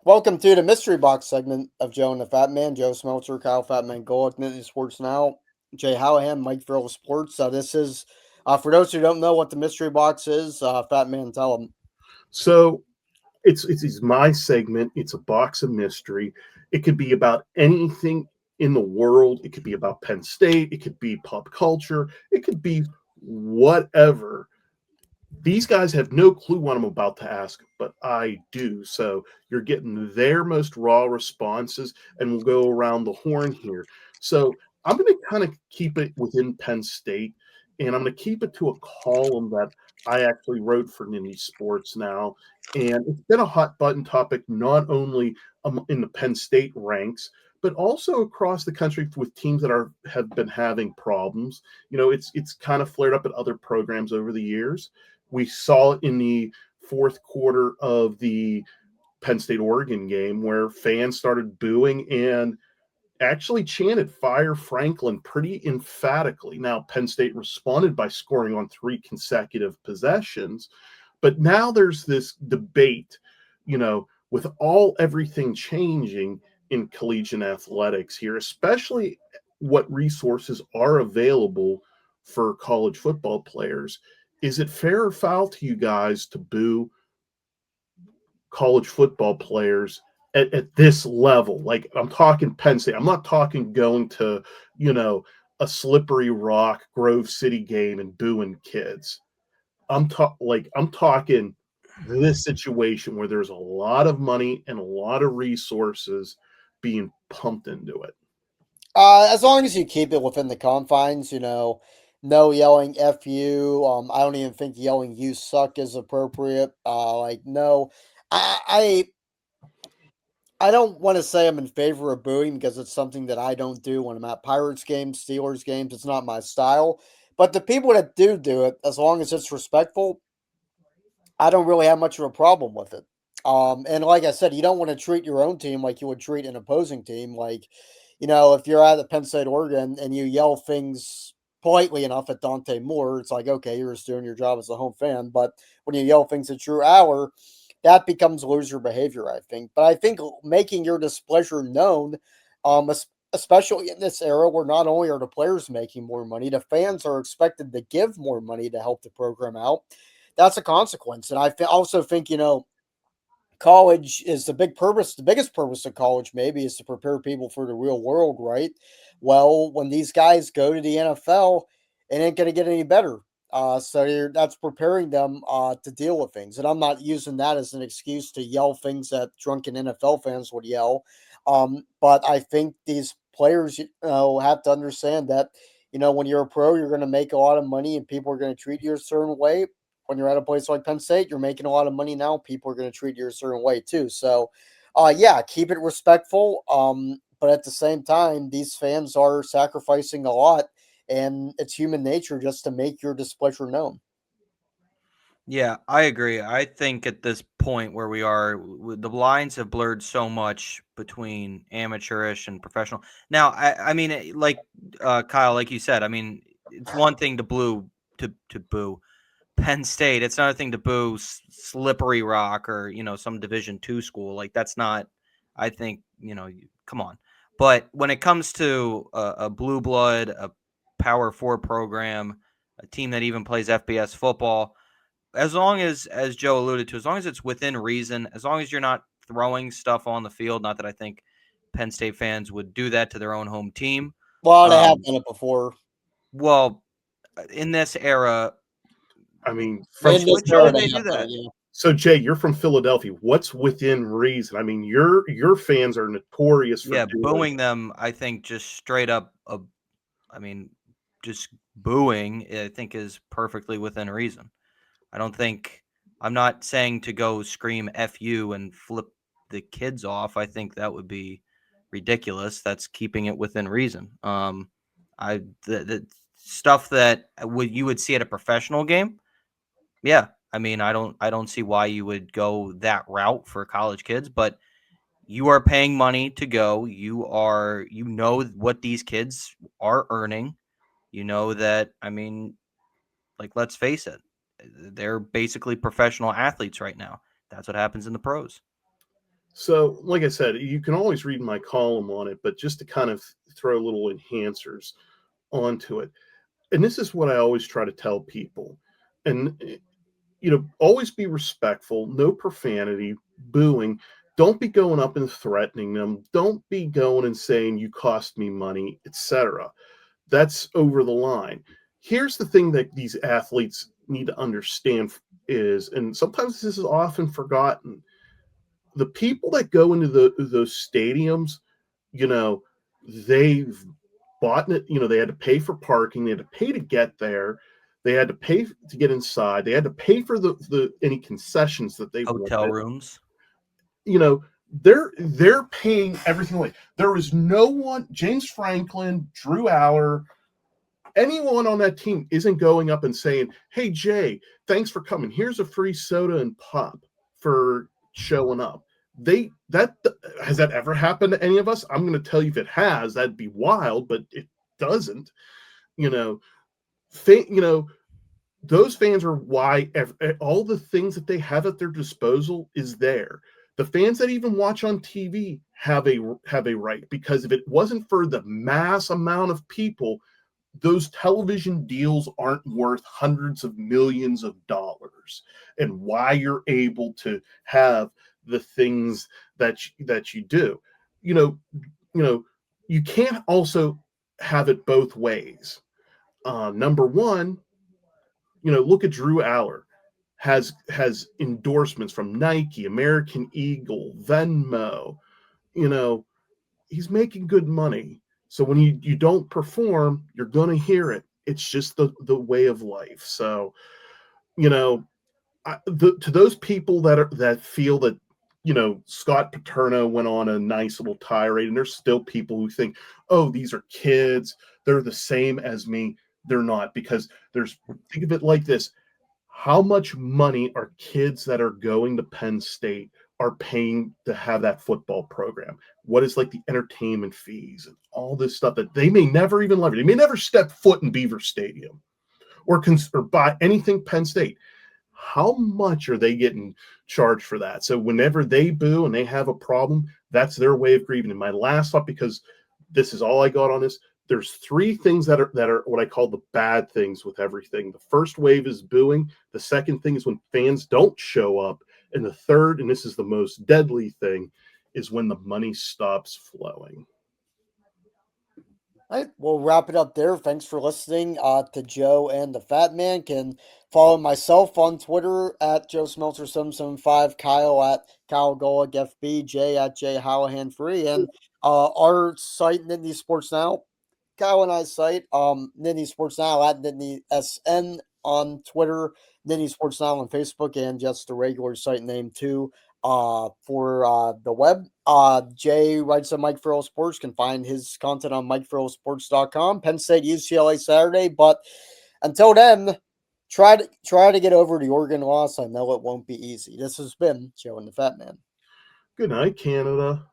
Welcome to the mystery box segment of Joe and the Fat Man. Joe Smelter, Kyle Fatman Gold, Nittany Sports Now, Jay Hallahan, Mike Farrell Sports. This is for those who don't know what the mystery box is. Fat Man, tell them. So it's my segment. It's a box of mystery. It could be about anything in the world. It could be about Penn State. It could be pop culture. It could be whatever. These guys have no clue what I'm about to ask, but I do. So you're getting their most raw responses, and we'll go around the horn here. So I'm going to kind of keep it within Penn State, and I'm going to keep it to a column that I actually wrote for Nindy Sports now. And it's been a hot button topic, not only in the Penn State ranks, but also across the country with teams that have been having problems. It's kind of flared up at other programs over the years. We saw it in the fourth quarter of the Penn State Oregon game where fans started booing and actually chanted "Fire Franklin" pretty emphatically. Now, Penn State responded by scoring on three consecutive possessions, but now there's this debate, with everything changing in collegiate athletics here, especially what resources are available for college football players. Is it fair or foul to you guys to boo college football players at this level? Like, I'm talking Penn State. I'm not talking going to, you know, a Slippery Rock Grove City game and booing kids. I'm talking this situation where there's a lot of money and a lot of resources being pumped into it. As long as you keep it within the confines, no yelling "f you." I don't even think yelling "you suck" is appropriate. No, I I don't want to say I'm in favor of booing because it's something that I don't do when I'm at Pirates games, Steelers games. It's not my style. But the people that do it, as long as it's respectful, I don't really have much of a problem with it. And like I said, you don't want to treat your own team like you would treat an opposing team. Like, if you're at the Penn State Oregon and you yell things politely enough at Dante Moore, it's like, okay, you're just doing your job as a home fan. But when you yell things at Drew Hour, that becomes loser behavior, I think. But I think making your displeasure known, especially in this era where not only are the players making more money, the fans are expected to give more money to help the program out. That's a consequence. And also think, college is the biggest purpose of college maybe is to prepare people for the real world, right? Well, when these guys go to the NFL, it ain't going to get any better. That's preparing them to deal with things. And I'm not using that as an excuse to yell things that drunken NFL fans would yell. But I think these players, have to understand that, when you're a pro, you're going to make a lot of money and people are going to treat you a certain way. When you're at a place like Penn State, you're making a lot of money now. People are going to treat you a certain way too. So, yeah, keep it respectful. But at the same time, these fans are sacrificing a lot, and it's human nature just to make your displeasure known. Yeah, I agree. I think at this point where we are, the lines have blurred so much between amateurish and professional. Now, I mean, Kyle, like you said, I mean, it's one thing to boo Penn State. It's another thing to boo Slippery Rock or some Division II school. Like that's not. I think come on. But when it comes to a blue blood, a Power 4 program, a team that even plays FBS football, as long as Joe alluded to, as long as it's within reason, as long as you're not throwing stuff on the field, not that I think Penn State fans would do that to their own home team. Well, they have Um, done it before. well, in this era, I mean, from In this which year era, did they they do have done it. that? Yeah. so Jay, you're from Philadelphia. What's within reason? I mean, your fans are notorious for Yeah, doing. booing them, I think just straight up, I mean, just booing, I think is perfectly within reason. I don't think, I'm not saying to go scream F you and flip the kids off. I think that would be ridiculous. That's keeping it within reason. The stuff that you would see at a professional game. Yeah. I mean, I don't see why you would go that route for college kids, but you are paying money to go. You know what these kids are earning. You know that, I mean, like, let's face it, they're basically professional athletes right now. That's what happens in the pros. So, like I said, you can always read my column on it, but just to kind of throw little enhancers onto it. And this is what I always try to tell people. And always be respectful, no profanity, booing. Don't be going up and threatening them. Don't be going and saying you cost me money, etc. That's over the line. Here's the thing that these athletes need to understand is, and sometimes this is often forgotten, the people that go into those stadiums, you know, they've bought it, they had to pay for parking, they had to pay to get there, they had to pay to get inside, they had to pay for the any concessions that they Hotel wanted. rooms. You know, they're paying everything away. There is no one, James Franklin, Drew Aller, anyone on that team isn't going up and saying, "Hey Jay, thanks for coming. Here's a free soda and pop for showing up." They that Has that ever happened to any of us? I'm going to tell you, if it has, that'd be wild, but it doesn't. You know, fa- you know, those fans are why all the things that they have at their disposal is there. The fans that even watch on TV have a right, because if it wasn't for the mass amount of people, those television deals aren't worth hundreds of millions of dollars, and why you're able to have the things that you do. You know, you know, you can't also have it both ways. Number one, look at Drew Aller. Has endorsements from Nike, American Eagle, Venmo. You know, he's making good money. So when you don't perform, you're gonna hear it. It's just the way of life. So you know, to those people that feel that Scott Paterno went on a nice little tirade, and there's still people who think, oh, these are kids, they're the same as me. They're not, because think of it like this: how much money are kids that are going to Penn State are paying to have that football program? What is like the entertainment fees and all this stuff that they may never even leverage? They may never step foot in Beaver Stadium or buy anything Penn State. How much are they getting charged for that? So whenever they boo and they have a problem, that's their way of grieving. And my last thought, because this is all I got on this, there's three things that are what I call the bad things with everything. The first wave is booing. The second thing is when fans don't show up. And the third, and this is the most deadly thing, is when the money stops flowing. All right, we'll wrap it up there. Thanks for listening to Joe and the Fat Man. Can follow myself on Twitter at Joe Smelter775, Kyle at Kyle Golick FB, Jay at Jay Hallahan3, and our site, Nittany Sports Now. Kyle and I's site, Nittany Sports Now at Nittany SN on Twitter, Nittany Sports Now on Facebook, and just the regular site name too. For the web, Jay writes on Mike Farrell Sports. Can find his content on MikeFarrellSports.com. Penn State, UCLA Saturday, but until then, try to get over the Oregon loss. I know it won't be easy. This has been Joe and the Fat Man. Good night, Canada.